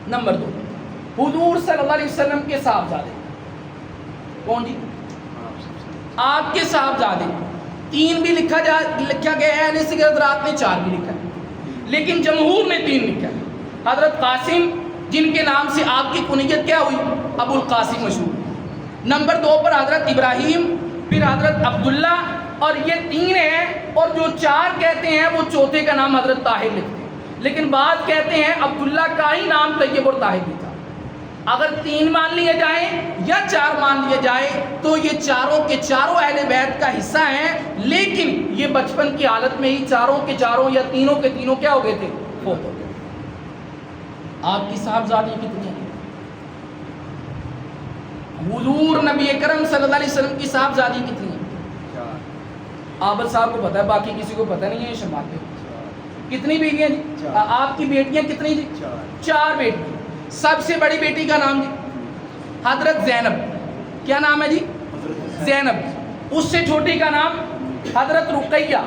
Number 2 حضور صلی اللہ علیہ وسلم کے صاحبزادے. کون جی؟ آپ کے صاحبزادے. 3 بھی لکھا گیا ہے، اہل سیر حضرات نے 4 بھی لکھا ہے، لیکن جمہور نے 3 لکھا ہے. حضرت قاسم جن کے نام سے آپ کی کنیت کیا ہوئی؟ ابو القاسم مشہور. نمبر 2 پر حضرت ابراہیم، پھر حضرت عبداللہ، اور یہ 3 ہیں. اور جو 4 کہتے ہیں وہ چوتھے کا نام حضرت طاہر لکھتے ہیں، لیکن بعض کہتے ہیں عبداللہ کا ہی نام طیب اور طاہر بھی تھا. اگر 3 مان لیے جائیں یا 4 مان لیے جائے تو یہ چاروں کے چاروں اہل بیت کا حصہ ہیں، لیکن یہ بچپن کی حالت میں ہی چاروں کے چاروں یا تینوں کے تینوں کیا ہو گئے تھے؟ فوت ہو گئے. آپ کی صاحبزادی کتنی ہیں؟ حضور نبی اکرم صلی اللہ علیہ وسلم کی صاحبزادی کتنی ہے؟ عابد صاحب کو پتا ہے، باقی کسی کو پتہ نہیں ہے. شماتے کتنی بیٹیاں جی؟ آپ کی بیٹیاں کتنی جی؟ 4 بیٹیاں. سب سے بڑی بیٹی کا نام جی حضرت زینب. کیا نام ہے جی؟ زینب. اس سے چھوٹی کا نام حضرت رقیہ.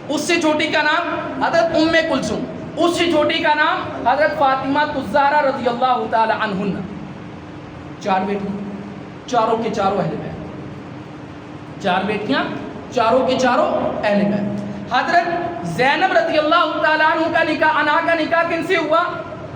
اس سے چھوٹی کا نام حضرت ام کلثوم. اس سے چھوٹی کا نام حضرت فاطمہ الزہرا رضی اللہ تعالی عنہن. 4 بیٹیاں، چاروں کے چاروں اہل بیت. 4 بیٹیاں، چاروں کے چاروں اہل بیت. حضرت زینب رضی اللہ تعالیٰ عنہ کا نکاح، انا کا نکاح کن سے ہوا؟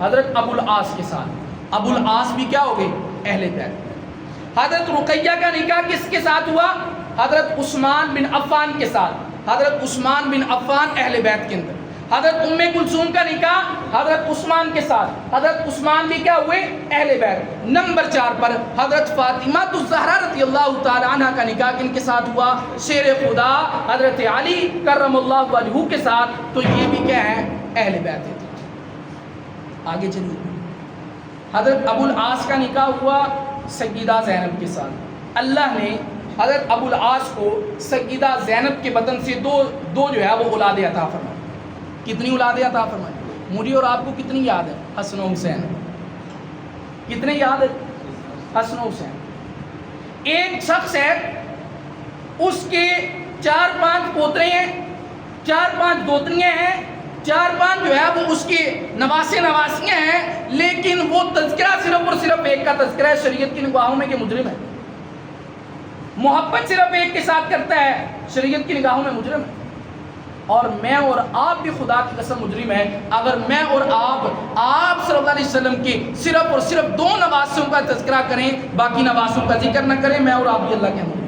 حضرت ابو العاص کے ساتھ. ابو العاص بھی کیا ہو گئے؟ اہل بیت. حضرت رقیہ کا نکاح کس کے ساتھ ہوا؟ حضرت عثمان بن عفان کے ساتھ. حضرت عثمان بن عفان اہل بیت کے اندر. حضرت ام کلثوم کا نکاح حضرت عثمان کے ساتھ. حضرت عثمان بھی کیا ہوئے؟ اہل بیت. نمبر 4 پر حضرت فاطمہ الزہرا رضی اللہ تعالی عنہ کا نکاح کن کے ساتھ ہوا؟ شیر خدا حضرت علی کرم اللہ وجہہ کے ساتھ. تو یہ بھی کیا ہے؟ اہل بیت ہے. آگے چلیے. حضرت ابو العاص کا نکاح ہوا سیدہ زینب کے ساتھ. اللہ نے حضرت ابو العاص کو سیدہ زینب کے بدن سے دو جو ہے وہ اولادیں عطا فرمائی. کتنی اولادیں عطا فرمائی؟ مجھے اور آپ کو کتنی یاد ہے؟ حسن و حسین. کتنے یاد ہے؟ حسن و حسین. ایک شخص ہے، اس کے 4-5 پوترے ہیں، 4-5 دوتریاں ہیں، 4-5 جو ہے وہ اس کے نواسے نواسیاں ہیں، لیکن وہ تذکرہ صرف اور صرف ایک کا تذکرہ ہے شریعت کی نگاہوں میں کہ مجرم ہے. محبت صرف ایک کے ساتھ کرتا ہے، شریعت کی نگاہوں میں مجرم ہے. اور میں اور آپ بھی خدا کی قسم مجرم ہے اگر میں اور آپ صلی اللہ علیہ وسلم کے صرف اور صرف 2 نواسوں کا تذکرہ کریں، باقی نواسوں کا ذکر نہ کریں. میں اور آپ بھی اللہ کے مجرم.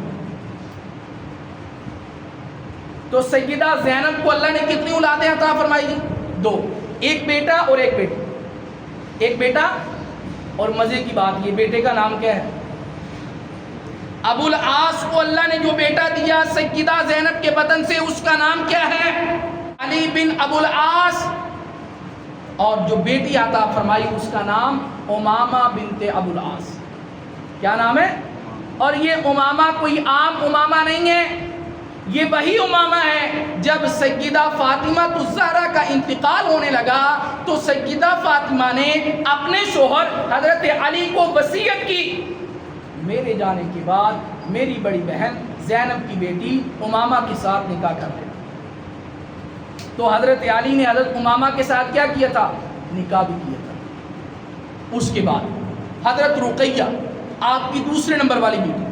تو سیدہ زینب کو اللہ نے کتنی اولادیں عطا فرمائی؟ 2. ایک بیٹا اور ایک بیٹی. ایک بیٹا، اور مزے کی بات یہ بیٹے کا نام کیا ہے؟ ابو العاص کو اللہ نے جو بیٹا دیا سیدہ زینب کے بدن سے، اس کا نام کیا ہے؟ علی بن ابو العاص. اور جو بیٹی عطا فرمائی اس کا نام امامہ بنت ابو العاص. کیا نام ہے؟ اور یہ امامہ کوئی عام امامہ نہیں ہے، یہ وہی امامہ ہے جب سیدہ فاطمہ الزہرا کا انتقال ہونے لگا تو سیدہ فاطمہ نے اپنے شوہر حضرت علی کو وصیت کی، میرے جانے کے بعد میری بڑی بہن زینب کی بیٹی امامہ کے ساتھ نکاح کر لے. تو حضرت علی نے حضرت امامہ کے ساتھ کیا کیا تھا؟ نکاح بھی کیا تھا. اس کے بعد حضرت رقیہ آپ کی دوسرے نمبر والی بیٹی،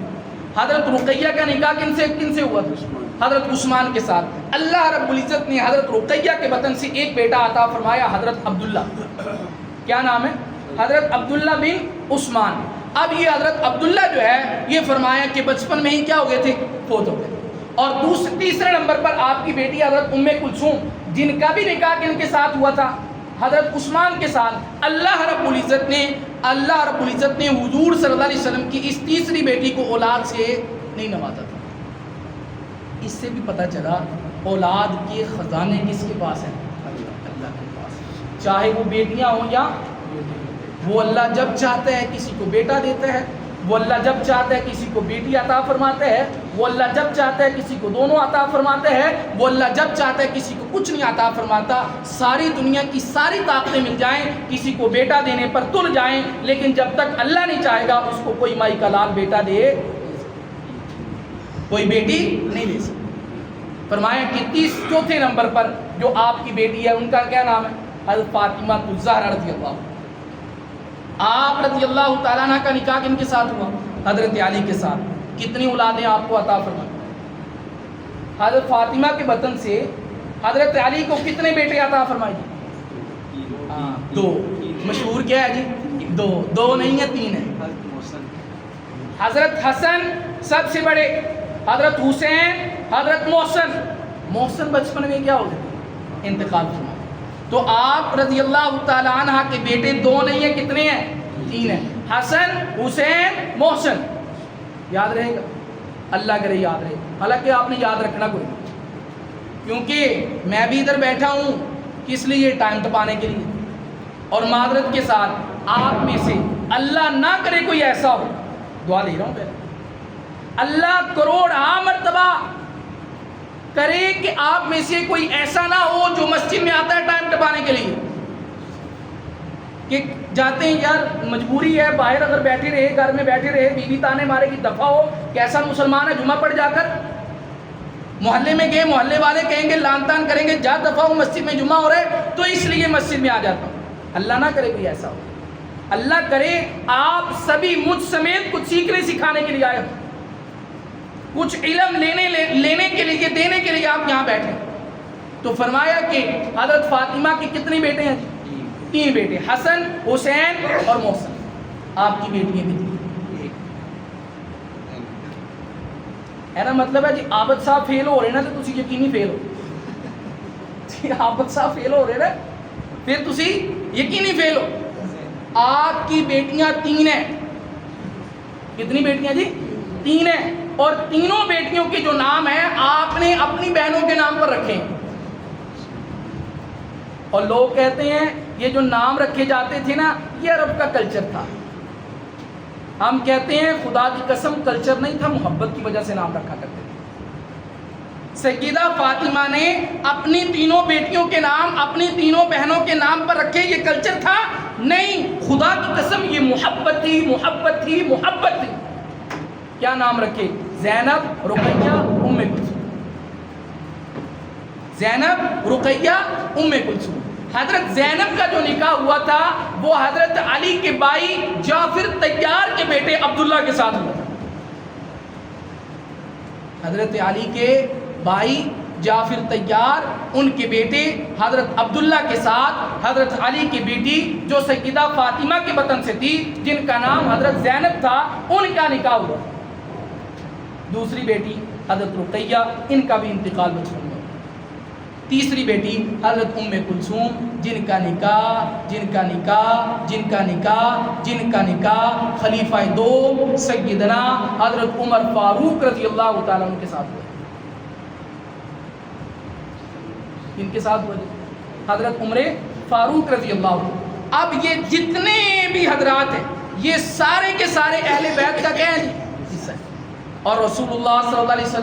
حضرت رقیہ کا نکاح کن سے ہوا تھا؟ حضرت عثمان کے ساتھ. اللہ رب العزت نے حضرت رقیہ کے بدن سے ایک بیٹا عطا فرمایا حضرت عبداللہ. کیا نام ہے؟ حضرت عبداللہ بن عثمان. اب یہ حضرت عبداللہ جو ہے یہ فرمایا کہ بچپن میں ہی کیا ہو گئے تھے؟ فوت ہو گئے. اور تیسرے نمبر پر آپ کی بیٹی حضرت ام کلثوم، جن کا بھی نکاح کن کے ساتھ ہوا تھا؟ حضرت عثمان کے ساتھ. اللہ رب العزت نے حضور صلی اللہ علیہ وسلم کی اس تیسری بیٹی کو اولاد سے نہیں نوازا تھا. اس سے بھی پتہ چلا اولاد کے خزانے کس کے پاس ہیں؟ اللہ کے پاس. چاہے وہ بیٹیاں ہوں یا وہ اللہ جب چاہتا ہے کسی کو بیٹا دیتا ہے، وہ اللہ جب چاہتا ہے کسی کو بیٹی عطا فرماتا ہے، وہ اللہ جب چاہتا ہے کسی کو دونوں عطا فرماتا ہے، وہ اللہ جب چاہتا ہے کسی کو کچھ نہیں عطا فرماتا. ساری دنیا کی ساری طاقتیں مل جائیں کسی کو بیٹا دینے پر تل جائیں، لیکن جب تک اللہ نہیں چاہے گا اس کو کوئی مائی کا لال بیٹا دے، کوئی بیٹی نہیں دے سکتی. فرمایا کہ چوتھے نمبر پر جو آپ کی بیٹی ہے ان کا کیا نام ہے؟ حضرت فاطمہ الزہرا رضی اللہ. آپ رضی اللہ تعالیٰ عنہ کا نکاح کن کے ساتھ ہوا؟ حضرت علی کے ساتھ. کتنی اولادیں آپ کو عطا فرمائی؟ حضرت فاطمہ کے بطن سے حضرت علی کو کتنے بیٹے عطا فرمائی؟ دو. مشہور کیا ہے جی؟ دو نہیں ہے، 3 ہے. حضرت حسن سب سے بڑے، حضرت حسین، حضرت محسن بچپن میں کیا ہو گئے؟ انتقال فرمایا. تو آپ رضی اللہ تعالیٰ عنہ کے بیٹے 2 نہیں ہیں، کتنے ہیں؟ 3 ہیں. حسن، حسین، محسن. یاد رہے گا؟ اللہ کرے یاد رہے. حالانکہ آپ نے یاد رکھنا کوئی نہیں، کیونکہ میں بھی ادھر بیٹھا ہوں کس لیے؟ ٹائم ٹپانے کے لیے. اور معذرت کے ساتھ آپ میں سے اللہ نہ کرے کوئی ایسا ہو، دعا دے رہا ہوں پہلے، اللہ کروڑ مرتبہ کرے کہ آپ میں سے کوئی ایسا نہ ہو جو مسجد میں آتا ہے ٹائم ٹپانے کے لیے، کہ جاتے ہیں یار مجبوری ہے، باہر اگر بیٹھے رہے، گھر میں بیٹھے رہے، بیوی تانے مارے کی دفعہ ہو، کیسا مسلمان ہے، جمعہ پڑھ جا کر محلے میں گئے، محلے والے کہیں گے، لان تان کریں گے، جا دفعہ ہو، مسجد میں جمعہ ہو رہا ہے تو اس لیے مسجد میں آ جاتا ہوں. اللہ نہ کرے کوئی ایسا ہو. اللہ کرے آپ سبھی مجھ سمیت کچھ سیکھنے سکھانے کے لیے آئے ہو، کچھ علم لینے کے لیے، دینے کے لیے آپ یہاں بیٹھے. تو فرمایا کہ حضرت فاطمہ کے کتنے بیٹے ہیں؟ 3 بیٹے، حسن، حسین اور محسن. آپ کی بیٹیاں بھی 3 ہے نا. مطلب ہے جی عابد صاحب فیل ہو رہے نا تو تسی یقینی فیل ہو جی. عابد صاحب فیل ہو رہے نا پھر تسی یقینی فیل ہو. آپ کی بیٹیاں 3 ہیں. کتنی بیٹیاں جی؟ 3 ہیں. اور تینوں بیٹیوں کے جو نام ہیں آپ نے اپنی بہنوں کے نام پر رکھے ہیں. اور لوگ کہتے ہیں یہ جو نام رکھے جاتے تھے نا یہ عرب کا کلچر تھا. ہم کہتے ہیں خدا کی قسم کلچر نہیں تھا، محبت کی وجہ سے نام رکھا کرتے تھے. سیدہ فاطمہ نے اپنی تینوں بیٹیوں کے نام اپنی تینوں بہنوں کے نام پر رکھے. یہ کلچر تھا نہیں، خدا کی قسم یہ محبت تھی، محبت تھی، محبت تھی. کیا نام رکھے؟ زینب، رقیہ، ام کلثوم. زینب، رقیہ، ام کلثوم. حضرت زینب کا جو نکاح ہوا تھا وہ حضرت علی کے بھائی جعفر طیار کے بیٹے عبداللہ کے ساتھ ہوا تھا. حضرت علی کے بھائی جعفر طیار ان کے بیٹے حضرت عبداللہ کے ساتھ حضرت علی کی بیٹی جو سیدہ فاطمہ کے بطن سے تھی جن کا نام حضرت زینب تھا ان کا نکاح ہوا. دوسری بیٹی حضرت رقیہ، ان کا بھی انتقال بچپن میں. تیسری بیٹی حضرت ام کلثوم جن کا نکاح خلیفہ 2 سیدنا حضرت عمر فاروق رضی اللہ تعالیٰ عنہ کے ساتھ ہوا. ان کے ساتھ ہوا حضرت عمر فاروق رضی اللہ عنہ. اب یہ جتنے بھی حضرات ہیں یہ سارے کے سارے اہل بیت کا کیا ہے؟ اور رسول اللہ صلی اللہ علیہ وسلم